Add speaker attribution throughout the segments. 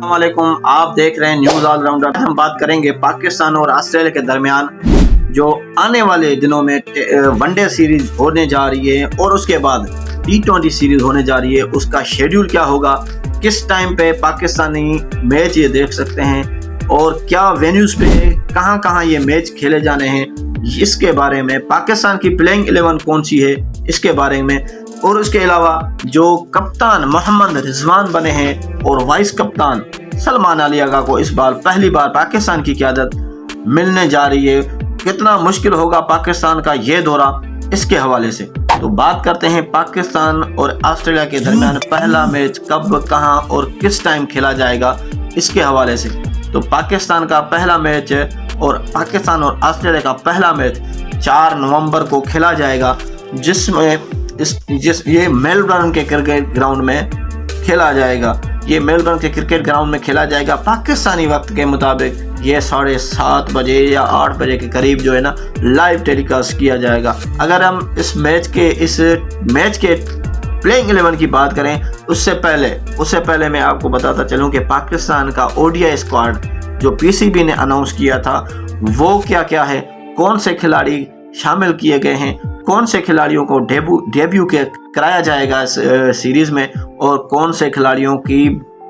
Speaker 1: अस्सलाम वालेकुम, आप देख रहे हैं न्यूज़ ऑल राउंडर। हम बात करेंगे पाकिस्तान और ऑस्ट्रेलिया के दरमियान जो आने वाले दिनों में वनडे सीरीज होने जा रही है और उसके बाद T20 सीरीज होने जा रही है, उसका शेड्यूल क्या होगा, किस टाइम पे पाकिस्तानी मैच ये देख सकते हैं और क्या वेन्यूज़ पे कहाँ कहाँ ये मैच खेले जाने हैं, इसके बारे में, पाकिस्तान की प्लेइंग 11 कौन सी है इसके बारे में, और उसके अलावा जो कप्तान मोहम्मद रिजवान बने हैं और वाइस कप्तान सलमान अली आगा को इस बार पहली बार पाकिस्तान की क़यादत मिलने जा रही है, कितना मुश्किल होगा पाकिस्तान का ये दौरा, इसके हवाले से तो बात करते हैं। पाकिस्तान और ऑस्ट्रेलिया के दरमियान पहला मैच कब, कहां और किस टाइम खेला जाएगा, इसके हवाले से। तो पाकिस्तान का पहला मैच और पाकिस्तान और ऑस्ट्रेलिया का पहला मैच 4 नवंबर को खेला जाएगा, जिसमें ये मेलबर्न के क्रिकेट ग्राउंड में खेला जाएगा। ये मेलबर्न के क्रिकेट ग्राउंड में खेला जाएगा पाकिस्तानी वक्त के मुताबिक ये 7:30 बजे या 8 बजे के करीब जो है ना लाइव टेलीकास्ट किया जाएगा। अगर हम इस मैच के प्लेइंग 11 की बात करें, उससे पहले मैं आपको बताता चलूं कि पाकिस्तान का ODI स्क्वाड जो PCB ने अनाउंस किया था वो क्या क्या है, कौन से खिलाड़ी शामिल किए गए हैं, कौन से खिलाड़ियों को डेब्यू कराया जाएगा इस सीरीज़ में, और कौन से खिलाड़ियों की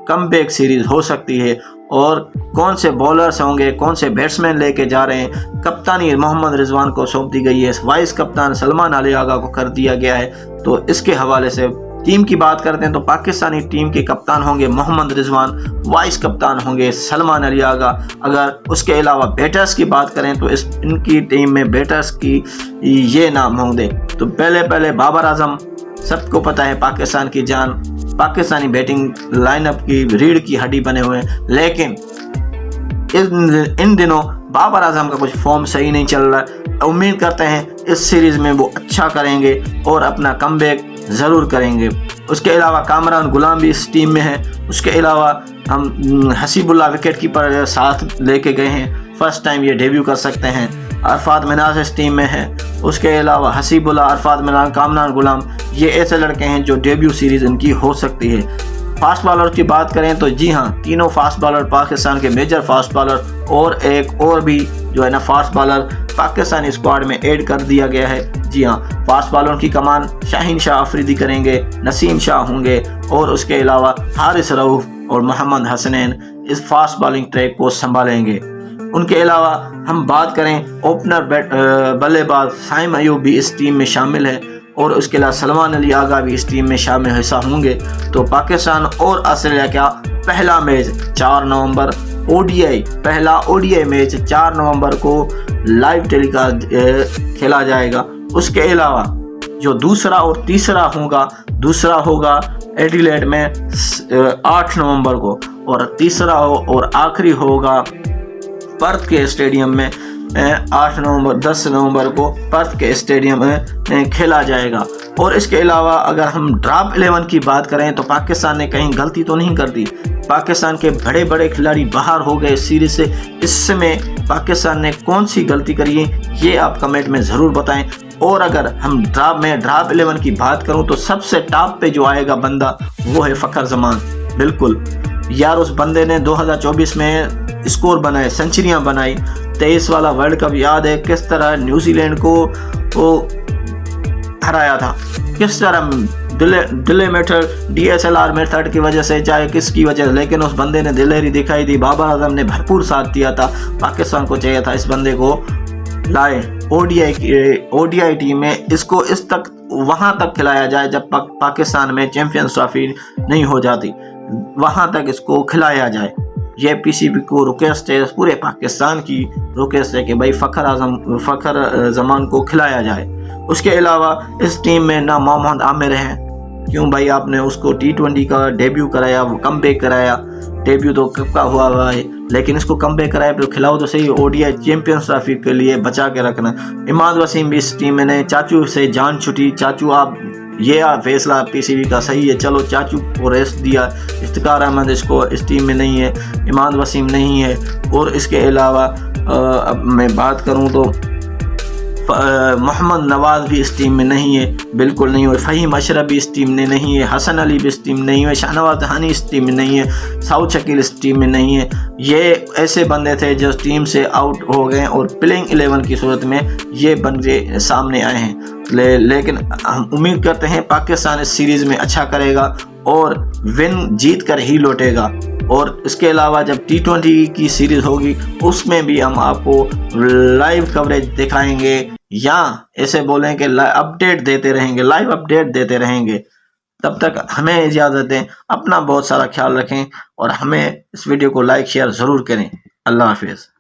Speaker 1: कमबैक सीरीज़ हो सकती है, और कौन से बॉलर्स होंगे, कौन से बैट्समैन लेके जा रहे हैं। कप्तानी मोहम्मद रिजवान को सौंप दी गई है, वाइस कप्तान सलमान अली आगा को कर दिया गया है। तो इसके हवाले से टीम की बात करते हैं तो पाकिस्तानी टीम के कप्तान होंगे मोहम्मद रिजवान, वाइस कप्तान होंगे सलमान अली आगा। अगर उसके अलावा बैटर्स की बात करें तो इनकी टीम में बैटर्स की ये नाम होंगे। तो पहले बाबर आजम, सबको पता है पाकिस्तान की जान, पाकिस्तानी बैटिंग लाइनअप की रीढ़ की हड्डी बने हुए हैं, लेकिन इन दिनों बाबर आजम का कुछ फॉर्म सही नहीं चल रहा है। उम्मीद करते हैं इस सीरीज़ में वो अच्छा करेंगे और अपना कमबैक ज़रूर करेंगे। उसके अलावा कामरान गुलाम भी इस टीम में है। उसके अलावा हम हसीबुल्लाह विकेट कीपर साथ लेके गए हैं, फर्स्ट टाइम ये डेब्यू कर सकते हैं। अरफात मिनाज इस टीम में है। उसके अलावा हसीबुल्लाह, अरफात मिनाज, कामरान गुलाम, ये ऐसे लड़के हैं जो डेब्यू सीरीज़ इनकी हो सकती है। फास्ट बॉलर की बात करें तो जी हाँ, तीनों फास्ट बॉलर पाकिस्तान के मेजर फास्ट बॉलर और एक और भी जो है ना फास्ट बॉलर पाकिस्तानी स्क्वाड में ऐड कर दिया गया है। जी हाँ, फास्ट बॉलरों की कमान शाहीन शाह अफरीदी करेंगे, नसीम शाह होंगे, और उसके अलावा हारिस रऊफ और मोहम्मद हसनैन इस फास्ट बॉलिंग ट्रैक को संभालेंगे। उनके अलावा हम बात करें ओपनर बल्लेबाज साइम अयूब भी इस टीम में शामिल है, और उसके अलावा सलमान अली आगा भी इस टीम में शामिल हिस्सा होंगे। तो पाकिस्तान और ऑस्ट्रेलिया का पहला मैच 4 नवंबर पहला ODI मैच 4 नवंबर को लाइव टेलीकास्ट खेला जाएगा। उसके अलावा जो दूसरा और तीसरा होगा, दूसरा होगा एडिलेड में 8 नवंबर को, और तीसरा और आखिरी होगा पर्थ के स्टेडियम में 10 नवंबर को पर्थ के स्टेडियम में खेला जाएगा। और इसके अलावा अगर हम ड्रॉप 11 की बात करें तो पाकिस्तान ने कहीं गलती तो नहीं कर दी। पाकिस्तान के बड़े बड़े खिलाड़ी बाहर हो गए सीरीज से, इसमें पाकिस्तान ने कौन सी गलती करी है ये आप कमेंट में ज़रूर बताएं। और अगर हम ड्रॉप 11 की बात करूं तो सबसे टॉप पे जो आएगा बंदा वो है फ़खर जमान। बिल्कुल यार, उस बंदे ने 2024 में स्कोर बनाए, सेंचुरियां बनाई। 23 वाला वर्ल्ड कप याद है किस तरह न्यूजीलैंड को वो हराया था, किस तरह डिले मेथड, DSLR मेथड की वजह से, चाहे किसकी वजह, लेकिन उस बंदे ने दिलेरी दिखाई दी। बाबर आजम ने भरपूर साथ दिया था। पाकिस्तान को चाहिए था इस बंदे को लाए ODI टीम में, इसको इस तक वहाँ तक खिलाया जाए जब पाकिस्तान में चैंपियंस ट्रॉफी नहीं हो जाती, वहाँ तक इसको खिलाया जाए। ये PCB को रिक्वेस्ट है, पूरे पाकिस्तान की रिक्वेस्ट है कि भाई फ़खर जमान को खिलाया जाए। उसके अलावा इस टीम में ना मोहम्मद आमिर हैं, क्यों भाई आपने उसको T20 का डेब्यू कराया, वो कमबैक कराया, डेब्यू तो कब का हुआ है, लेकिन इसको कमबैक कराया फिर खिलाओ तो सही। ODI चैंपियंस ट्रॉफी के लिए बचा के रखना। इमाद वसीम भी इस टीम में, चाचू से जान छुटी, चाचू आप फैसला PCB का सही है, चलो चाचू को रेस्ट दिया। इफ्तिकार अहमद इसको इस टीम में नहीं है, इमाद वसीम नहीं है। और इसके अलावा अब मैं बात करूं तो محمد نواز بھی اس ٹیم میں نہیں ہے، بالکل نہیں ہے، فہیم اشرف بھی اس ٹیم میں نہیں ہے، حسن علی بھی اس ٹیم میں نہیں ہے، شاہنواز دہانی اس ٹیم میں نہیں ہے، سعود شکیل اس ٹیم میں نہیں ہے۔ یہ ایسے بندے تھے جو ٹیم سے آؤٹ ہو گئے اور پلینگ 11 کی صورت میں یہ بندے سامنے آئے ہیں، لیکن ہم امید کرتے ہیں پاکستان اس سیریز میں اچھا کرے گا اور ون جیت کر ہی لوٹے گا۔ اور اس کے علاوہ جب T20 کی سیریز ہوگی اس میں بھی ہم آپ کو لائیو کوریج دکھائیں گے، یا ایسے بولیں کہ اپڈیٹ دیتے رہیں گے، لائیو اپڈیٹ دیتے رہیں گے۔ تب تک ہمیں اجازت دیں، اپنا بہت سارا خیال رکھیں اور ہمیں اس ویڈیو کو لائک شیئر ضرور کریں۔ اللہ حافظ۔